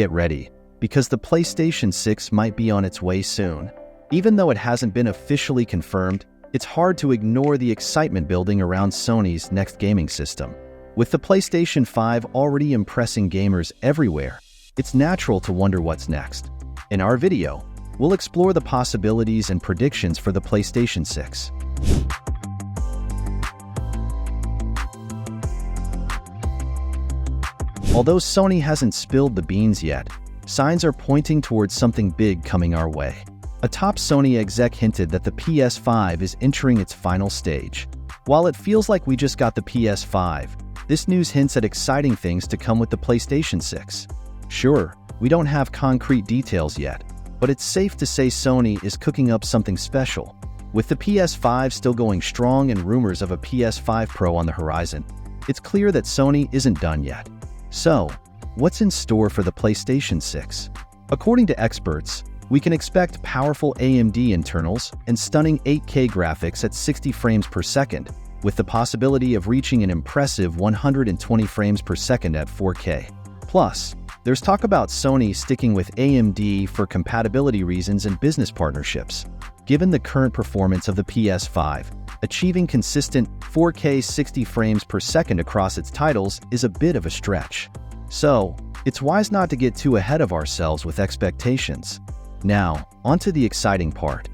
Get ready, because the PlayStation 6 might be on its way soon. Even though it hasn't been officially confirmed, it's hard to ignore the excitement building around Sony's next gaming system. With the PlayStation 5 already impressing gamers everywhere, it's natural to wonder what's next. In our video, we'll explore the possibilities and predictions for the PlayStation 6. Although Sony hasn't spilled the beans yet, signs are pointing towards something big coming our way. A top Sony exec hinted that the PS5 is entering its final stage. While it feels like we just got the PS5, this news hints at exciting things to come with the PlayStation 6. Sure, we don't have concrete details yet, but it's safe to say Sony is cooking up something special. With the PS5 still going strong and rumors of a PS5 Pro on the horizon, it's clear that Sony isn't done yet. So, what's in store for the PlayStation 6? According to experts, we can expect powerful AMD internals and stunning 8K graphics at 60 frames per second, with the possibility of reaching an impressive 120 frames per second at 4K. Plus, there's talk about Sony sticking with AMD for compatibility reasons and business partnerships. Given the current performance of the PS5, achieving consistent 4K 60 frames per second across its titles is a bit of a stretch. So, it's wise not to get too ahead of ourselves with expectations. Now, onto the exciting part.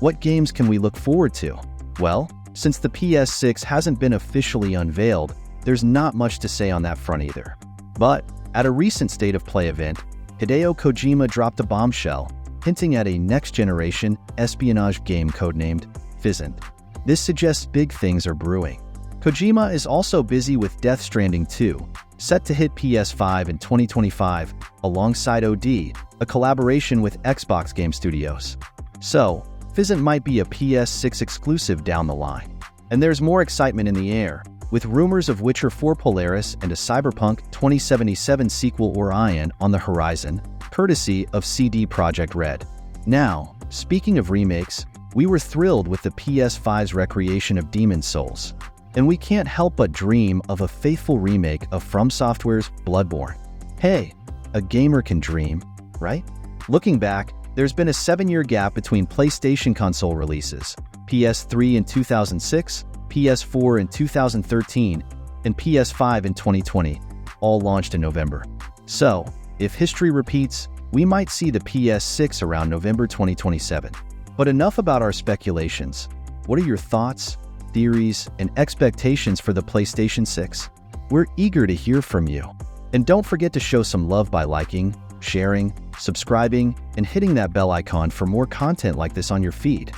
What games can we look forward to? Well, since the PS6 hasn't been officially unveiled, there's not much to say on that front either. But, at a recent State of Play event, Hideo Kojima dropped a bombshell, hinting at a next-generation espionage game codenamed Fizzant. This suggests big things are brewing. Kojima is also busy with Death Stranding 2, set to hit PS5 in 2025, alongside OD, a collaboration with Xbox Game Studios. So, Fizzant might be a PS6 exclusive down the line. And there's more excitement in the air, with rumors of Witcher 4 Polaris and a Cyberpunk 2077 sequel Orion on the horizon, courtesy of CD Projekt Red. Now, speaking of remakes, we were thrilled with the PS5's recreation of Demon's Souls. And we can't help but dream of a faithful remake of From Software's Bloodborne. Hey, a gamer can dream, right? Looking back, there's been a 7-year gap between PlayStation console releases: PS3 in 2006, PS4 in 2013, and PS5 in 2020, all launched in November. So, if history repeats, we might see the PS6 around November 2027. But enough about our speculations. What are your thoughts, theories, and expectations for the PlayStation 6? We're eager to hear from you. And don't forget to show some love by liking, sharing, subscribing, and hitting that bell icon for more content like this on your feed.